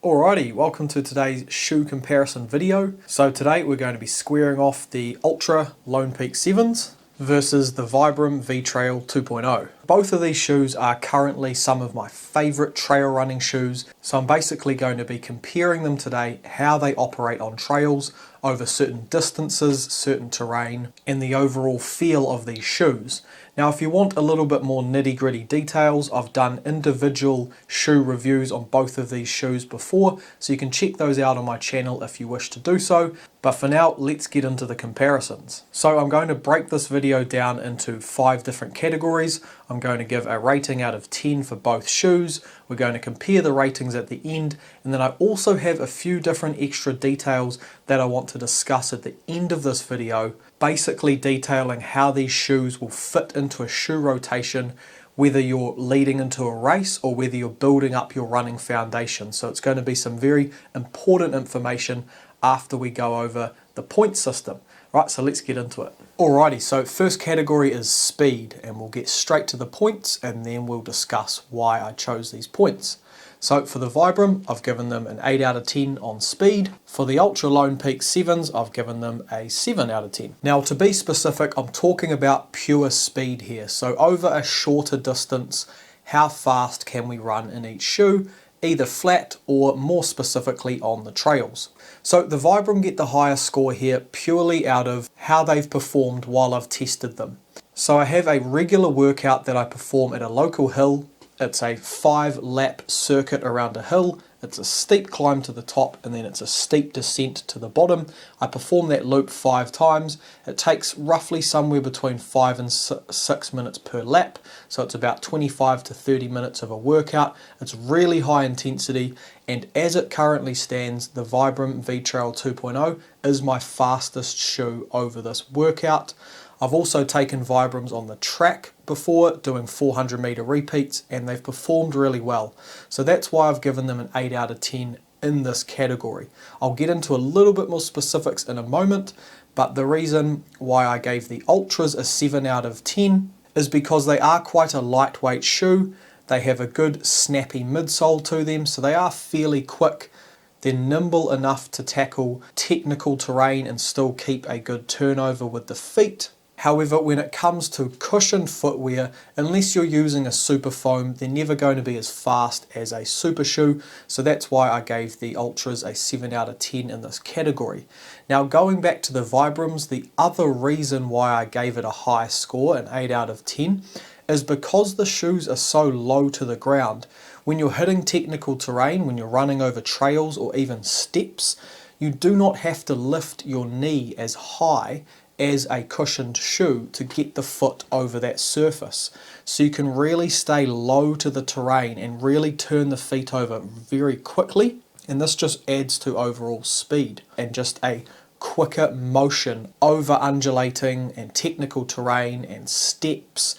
Alrighty, welcome to today's shoe comparison video. So today we're going to be squaring off the Altra Lone Peak 7s versus the Vibram V-Trail 2.0. Both of these shoes are currently some of my favourite trail running shoes, so I'm basically going to be comparing them today, how they operate on trails, over certain distances, certain terrain, and the overall feel of these shoes. Now if you want a little bit more nitty-gritty details, I've done individual shoe reviews on both of these shoes before, so you can check those out on my channel if you wish to do so. But for now, let's get into the comparisons. So I'm going to break this video down into 5 different categories. I'm going to give a rating out of 10 for both shoes. We're going to compare the ratings at the end, and then I also have a few different extra details that I want to discuss at the end of this video, basically detailing how these shoes will fit into a shoe rotation, whether you're leading into a race or whether you're building up your running foundation. So it's going to be some very important information after we go over the point system. Right, so let's get into it. Alrighty, so first category is speed, and we'll get straight to the points and then we'll discuss why I chose these points. So for the Vibram, I've given them an 8 out of 10 on speed. For the Altra Lone Peak 7s, I've given them a 7 out of 10. Now to be specific, I'm talking about pure speed here. So over a shorter distance, how fast can we run in each shoe, either flat or more specifically on the trails. So the Vibram get the higher score here purely out of how they've performed while I've tested them. So I have a regular workout that I perform at a local hill. It's a 5-lap circuit around a hill. It's a steep climb to the top and then it's a steep descent to the bottom. I perform that loop 5 times. It takes roughly somewhere between 5 and 6 minutes per lap. So it's about 25 to 30 minutes of a workout. It's really high intensity, and as it currently stands, the Vibram V-Trail 2.0 is my fastest shoe over this workout. I've also taken Vibrams on the track before, doing 400 meter repeats, and they've performed really well. So that's why I've given them an 8 out of 10 in this category. I'll get into a little bit more specifics in a moment, but the reason why I gave the Ultras a 7 out of 10 is because they are quite a lightweight shoe. They have a good snappy midsole to them, so they are fairly quick. They're nimble enough to tackle technical terrain and still keep a good turnover with the feet. However, when it comes to cushioned footwear, unless you're using a super foam, they're never going to be as fast as a super shoe. So that's why I gave the Ultras a 7 out of 10 in this category. Now going back to the Vibrams, the other reason why I gave it a high score, an 8 out of 10, is because the shoes are so low to the ground. When you're hitting technical terrain, when you're running over trails or even steps, you do not have to lift your knee as high as a cushioned shoe to get the foot over that surface. So you can really stay low to the terrain and really turn the feet over very quickly, and this just adds to overall speed and just a quicker motion over undulating and technical terrain and steps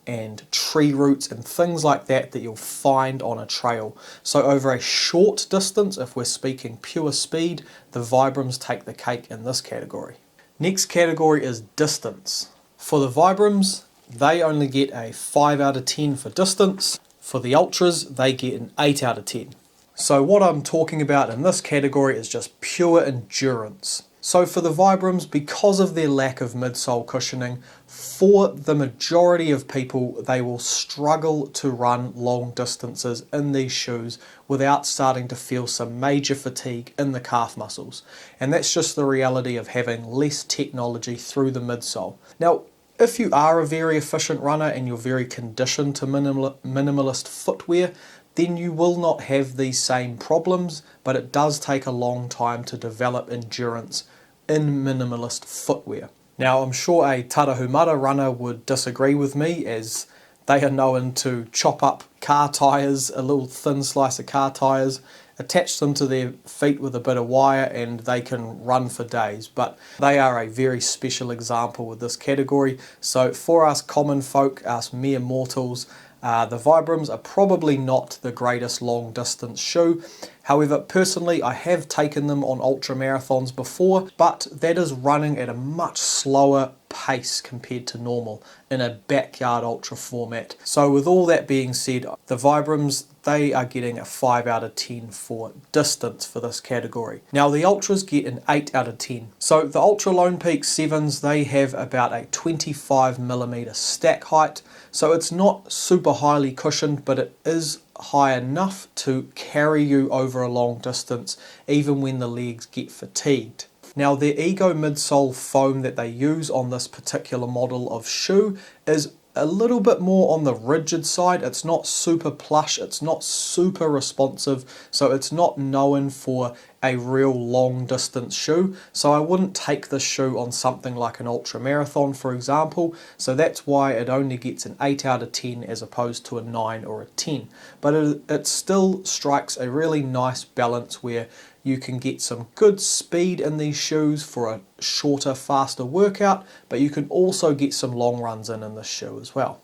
and tree roots and things like that that you'll find on a trail. So over a short distance, if we're speaking pure speed, the Vibrams take the cake in this category. Next category is distance. For the Vibrams, they only get a 5 out of 10 for distance. For the Ultras, they get an 8 out of 10. So what I'm talking about in this category is just pure endurance. So for the Vibrams, because of their lack of midsole cushioning, for the majority of people, they will struggle to run long distances in these shoes without starting to feel some major fatigue in the calf muscles. And that's just the reality of having less technology through the midsole. Now, if you are a very efficient runner and you're very conditioned to minimalist footwear, then you will not have these same problems, but it does take a long time to develop endurance in minimalist footwear. Now I'm sure a Tarahumara runner would disagree with me, as they are known to chop up car tyres, a little thin slice of car tyres, attach them to their feet with a bit of wire, and they can run for days. But they are a very special example with this category. So for us common folk, us mere mortals, the Vibrams are probably not the greatest long distance shoe. However, personally, I have taken them on ultra marathons before, but that is running at a much slower pace compared to normal in a backyard ultra format. So with all that being said, the Vibrams, they are getting a 5 out of 10 for distance for this category. Now the Ultras get an 8 out of 10. So the Ultra Lone Peak 7s, they have about a 25mm stack height. So it's not super highly cushioned, but it is high enough to carry you over a long distance, even when the legs get fatigued. Now their Ego midsole foam that they use on this particular model of shoe is a little bit more on the rigid side. It's not super plush, it's not super responsive, so it's not known for a real long distance shoe. So I wouldn't take this shoe on something like an ultra marathon, for example. So that's why it only gets an 8 out of 10 as opposed to a 9 or a 10. But it still strikes a really nice balance where you can get some good speed in these shoes for a shorter, faster workout, but you can also get some long runs in this shoe as well.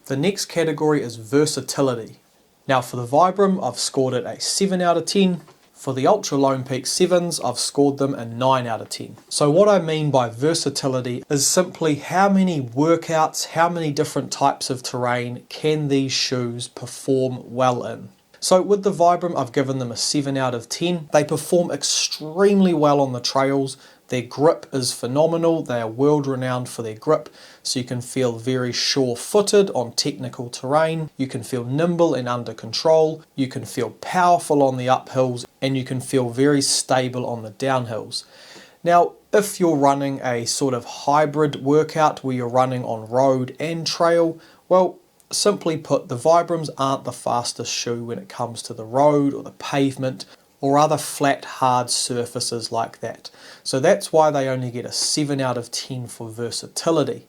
The next category is versatility. Now for the Vibram, I've scored it a 7 out of 10. For the Ultra Lone Peak 7s, I've scored them a 9 out of 10. So what I mean by versatility is simply how many workouts, how many different types of terrain can these shoes perform well in. So with the Vibram, I've given them a 7 out of 10. They perform extremely well on the trails. Their grip is phenomenal. They are world renowned for their grip. So you can feel very sure-footed on technical terrain. You can feel nimble and under control. You can feel powerful on the uphills, and you can feel very stable on the downhills. Now, if you're running a sort of hybrid workout where you're running on road and trail, well, simply put, the Vibrams aren't the fastest shoe when it comes to the road or the pavement or other flat, hard surfaces like that. So that's why they only get a 7 out of 10 for versatility.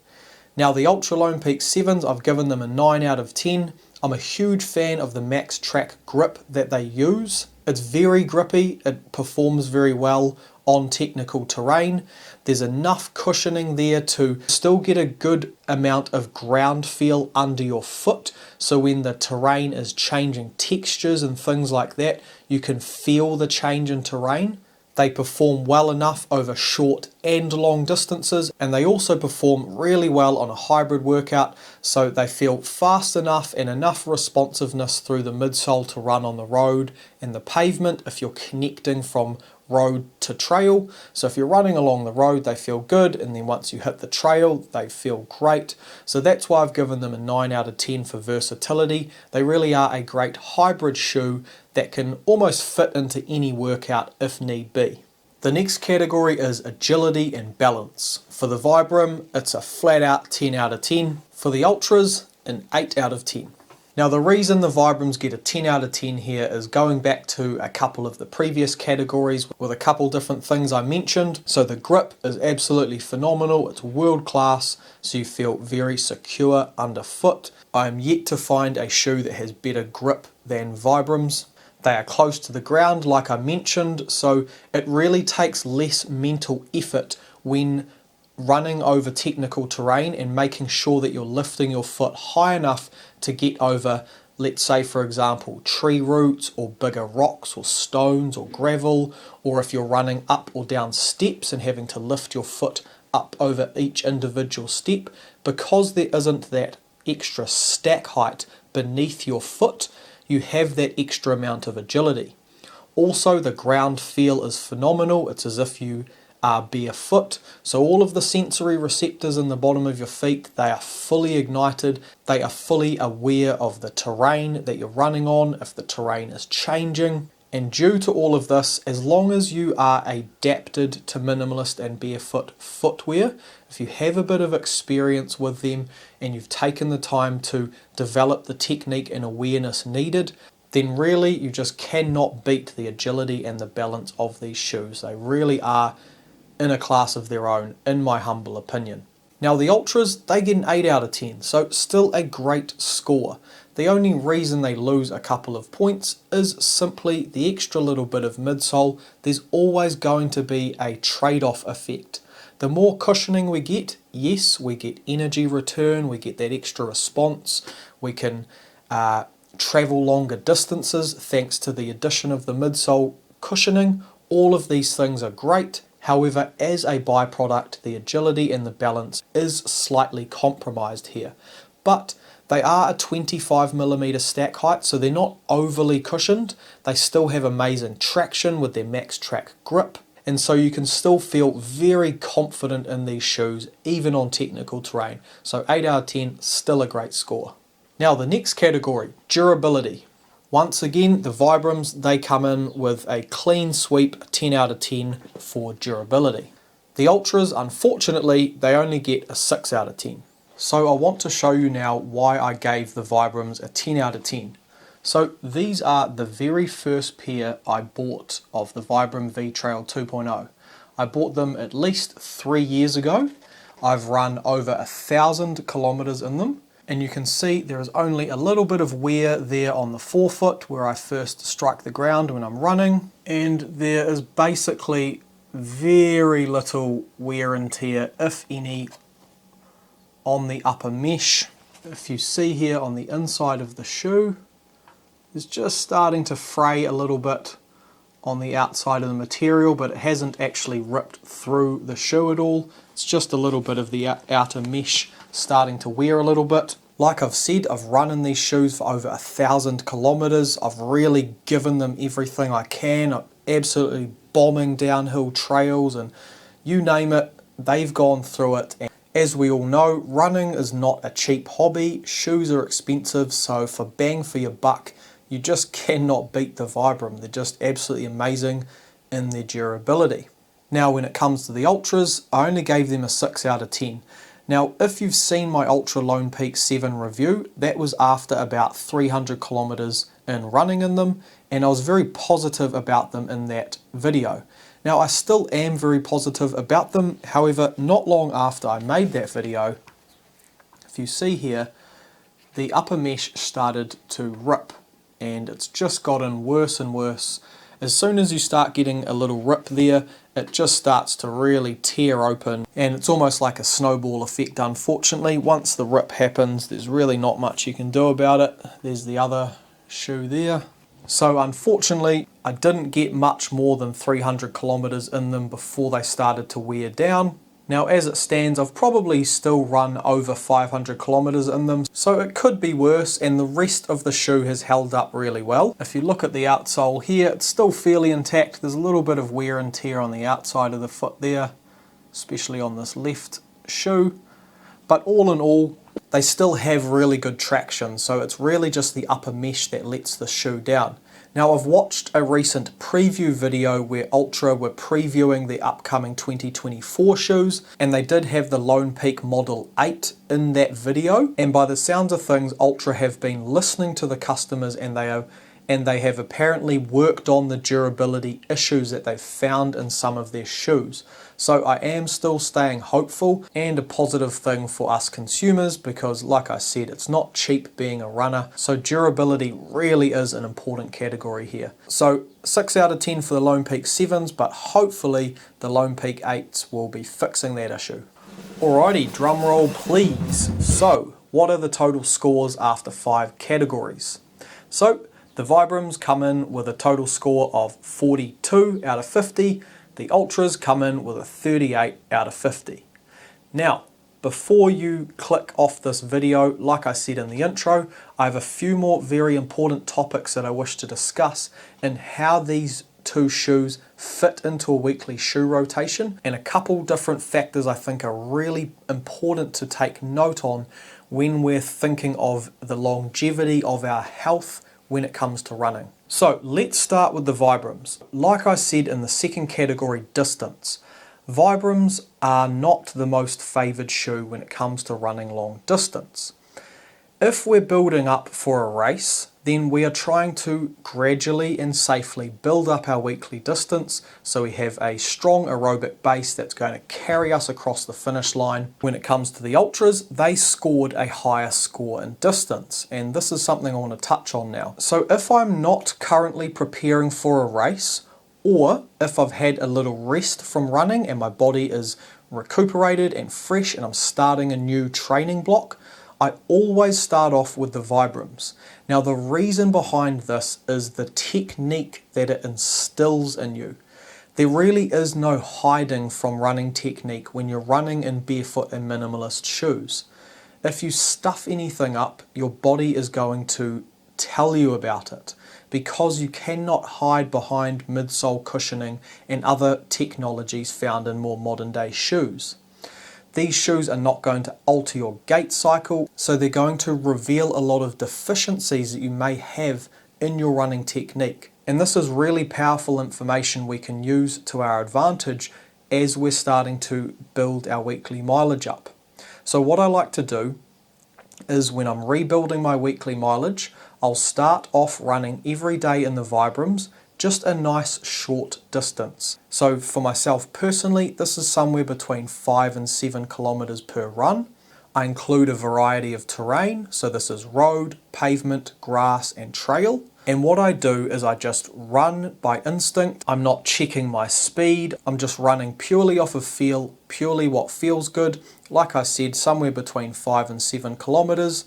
Now the Ultra Lone Peak 7s, I've given them a 9 out of 10. I'm a huge fan of the Max Track grip that they use. It's very grippy, it performs very well on technical terrain. There's enough cushioning there to still get a good amount of ground feel under your foot, so when the terrain is changing textures and things like that, you can feel the change in terrain. They perform well enough over short and long distances, and they also perform really well on a hybrid workout, so they feel fast enough and enough responsiveness through the midsole to run on the road and the pavement if you're connecting from road to trail. So if you're running along the road, they feel good, and then once you hit the trail, they feel great. So that's why I've given them a 9 out of 10 for versatility. They really are a great hybrid shoe that can almost fit into any workout if need be. The next category is agility and balance. For the Vibram, it's a flat out 10 out of 10. For the Ultras, an 8 out of 10. Now the reason the Vibrams get a 10 out of 10 here is going back to a couple of the previous categories with a couple different things I mentioned. So the grip is absolutely phenomenal, it's world class, so you feel very secure underfoot. I am yet to find a shoe that has better grip than Vibrams. They are close to the ground like I mentioned, so it really takes less mental effort when running over technical terrain and making sure that you're lifting your foot high enough to get over, let's say for example, tree roots or bigger rocks or stones or gravel, or if you're running up or down steps and having to lift your foot up over each individual step. Because there isn't that extra stack height beneath your foot, you have that extra amount of agility. Also, the ground feel is phenomenal. It's as if you are barefoot, so all of the sensory receptors in the bottom of your feet, they are fully ignited, they are fully aware of the terrain that you're running on, if the terrain is changing, and due to all of this, as long as you are adapted to minimalist and barefoot footwear, if you have a bit of experience with them and you've taken the time to develop the technique and awareness needed, then really you just cannot beat the agility and the balance of these shoes. They really are in a class of their own, in my humble opinion. Now the Ultras, they get an 8 out of 10, so still a great score. The only reason they lose a couple of points is simply the extra little bit of midsole. There's always going to be a trade-off effect. The more cushioning we get, yes, we get energy return, we get that extra response, we can travel longer distances thanks to the addition of the midsole cushioning. All of these things are great. However, as a byproduct, the agility and the balance is slightly compromised here. But they are a 25mm stack height, so they're not overly cushioned. They still have amazing traction with their max track grip, and so you can still feel very confident in these shoes, even on technical terrain. So 8 out of 10, still a great score. Now the next category, durability. Once again, the Vibrams, they come in with a clean sweep 10 out of 10 for durability. The Ultras, unfortunately, they only get a 6 out of 10. So I want to show you now why I gave the Vibrams a 10 out of 10. So these are the very first pair I bought of the Vibram V-Trail 2.0. I bought them at least 3 years ago. I've run over 1,000 kilometers in them, and you can see there is only a little bit of wear there on the forefoot where I first strike the ground when I'm running, and there is basically very little wear and tear, if any, on the upper mesh. If you see here on the inside of the shoe, it's just starting to fray a little bit on the outside of the material, but it hasn't actually ripped through the shoe at all. It's just a little bit of the outer mesh starting to wear a little bit. Like I've said, I've run in these shoes for over 1,000 kilometers. I've really given them everything I can. I'm absolutely bombing downhill trails, and you name it, they've gone through it. And as we all know, running is not a cheap hobby. Shoes are expensive, so for bang for your buck, you just cannot beat the Vibram. They're just absolutely amazing in their durability. Now when it comes to the Ultras, I only gave them a 6 out of 10. Now if you've seen my Ultra Lone Peak 7 review, that was after about 300 kilometers in running in them, and I was very positive about them in that video. Now I still am very positive about them, however not long after I made that video, if you see here, the upper mesh started to rip, and it's just gotten worse and worse. As soon as you start getting a little rip there, it just starts to really tear open, and it's almost like a snowball effect. Unfortunately, once the rip happens, there's really not much you can do about it. There's the other shoe there. So unfortunately, I didn't get much more than 300 kilometers in them before they started to wear down. Now as it stands, I've probably still run over 500 kilometers in them, so it could be worse, and the rest of the shoe has held up really well. If you look at the outsole here, it's still fairly intact. There's a little bit of wear and tear on the outside of the foot there, especially on this left shoe. But all in all, they still have really good traction, so it's really just the upper mesh that lets the shoe down. Now I've watched a recent preview video where Altra were previewing the upcoming 2024 shoes, and they did have the Lone Peak Model 8 in that video, and by the sounds of things, Altra have been listening to the customers, and they have apparently worked on the durability issues that they've found in some of their shoes. So I am still staying hopeful, and a positive thing for us consumers, because like I said, it's not cheap being a runner, so durability really is an important category here. So 6 out of 10 for the Lone Peak 7s, but hopefully the Lone Peak 8s will be fixing that issue. Alrighty, drum roll please. So what are the total scores after 5 categories? So the Vibrams come in with a total score of 42 out of 50. The Ultras come in with a 38 out of 50. Now, before you click off this video, like I said in the intro, I have a few more very important topics that I wish to discuss, and how these two shoes fit into a weekly shoe rotation, and a couple different factors I think are really important to take note on when we're thinking of the longevity of our health when it comes to running. So let's start with the Vibrams. Like I said in the second category, distance, Vibrams are not the most favoured shoe when it comes to running long distance. If we're building up for a race, then we are trying to gradually and safely build up our weekly distance so we have a strong aerobic base that's going to carry us across the finish line. When it comes to the Ultras, they scored a higher score in distance, and this is something I want to touch on now. So if I'm not currently preparing for a race, or if I've had a little rest from running and my body is recuperated and fresh and I'm starting a new training block, I always start off with the Vibrams. Now the reason behind this is the technique that it instills in you. There really is no hiding from running technique when you're running in barefoot and minimalist shoes. If you stuff anything up, your body is going to tell you about it, because you cannot hide behind midsole cushioning and other technologies found in more modern day shoes. These shoes are not going to alter your gait cycle, so they're going to reveal a lot of deficiencies that you may have in your running technique. And this is really powerful information we can use to our advantage as we're starting to build our weekly mileage up. So what I like to do is, when I'm rebuilding my weekly mileage, I'll start off running every day in the Vibrams, just a nice short distance. So for myself personally, this is somewhere between 5 and 7 kilometers per run. I include a variety of terrain, so this is road, pavement, grass and trail. And what I do is I just run by instinct. I'm not checking my speed. I'm just running purely off of feel, purely what feels good. Like I said, somewhere between 5 and 7 kilometers.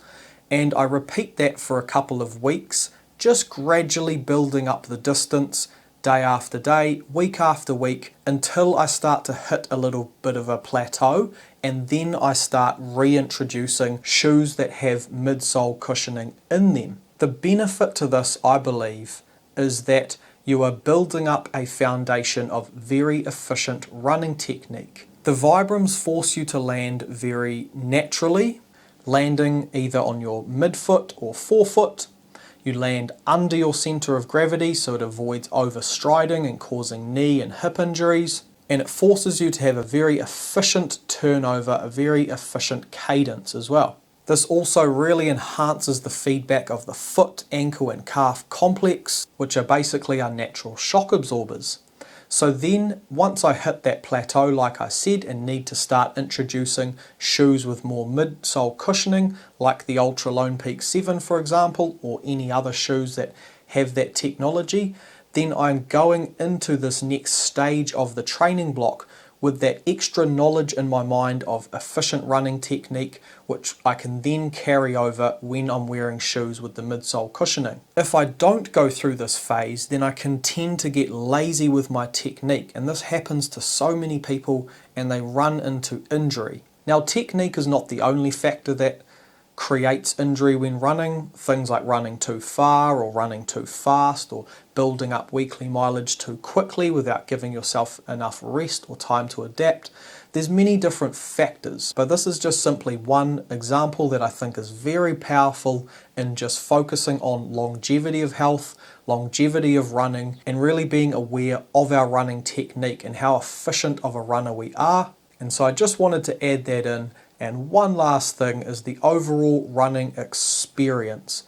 And I repeat that for a couple of weeks, just gradually building up the distance day after day, week after week, until I start to hit a little bit of a plateau, and then I start reintroducing shoes that have midsole cushioning in them. The benefit to this, I believe, is that you are building up a foundation of very efficient running technique. The Vibrams force you to land very naturally, landing either on your midfoot or forefoot. You land under your center of gravity, so it avoids overstriding and causing knee and hip injuries. And it forces you to have a very efficient turnover, a very efficient cadence as well. This also really enhances the feedback of the foot, ankle and calf complex, which are basically our natural shock absorbers. So then, once I hit that plateau, like I said, and need to start introducing shoes with more midsole cushioning, like the Altra Lone Peak 7 for example, or any other shoes that have that technology, then I'm going into this next stage of the training block with that extra knowledge in my mind of efficient running technique, which I can then carry over when I'm wearing shoes with the midsole cushioning. If I don't go through this phase, then I can tend to get lazy with my technique, and this happens to so many people and they run into injury. Now, technique is not the only factor that creates injury when running. Things like running too far or running too fast or building up weekly mileage too quickly without giving yourself enough rest or time to adapt. There's many different factors, but this is just simply one example that I think is very powerful in just focusing on longevity of health, longevity of running, and really being aware of our running technique and how efficient of a runner we are. And so I just wanted to add that in. And one last thing is the overall running experience.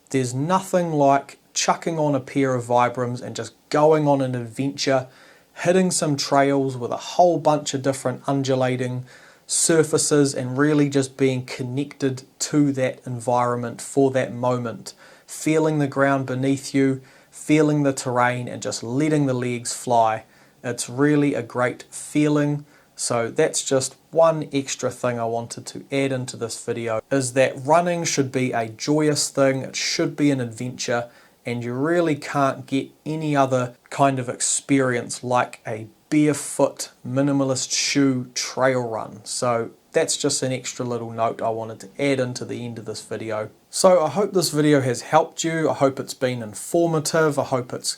There's nothing like chucking on a pair of Vibrams and just going on an adventure, hitting some trails with a whole bunch of different undulating surfaces and really just being connected to that environment for that moment, feeling the ground beneath you, feeling the terrain and just letting the legs fly. It's really a great feeling. So that's just one extra thing I wanted to add into this video, is that running should be a joyous thing, it should be an adventure, and you really can't get any other kind of experience like a barefoot minimalist shoe trail run. So that's just an extra little note I wanted to add into the end of this video. So I hope this video has helped you, I hope it's been informative, I hope it's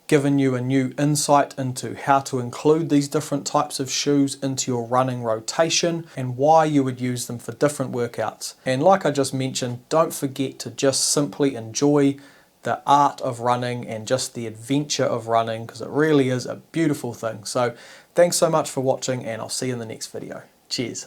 given you a new insight into how to include these different types of shoes into your running rotation and why you would use them for different workouts. And like I just mentioned, don't forget to just simply enjoy the art of running and just the adventure of running, because it really is a beautiful thing. So thanks so much for watching, and I'll see you in the next video. Cheers.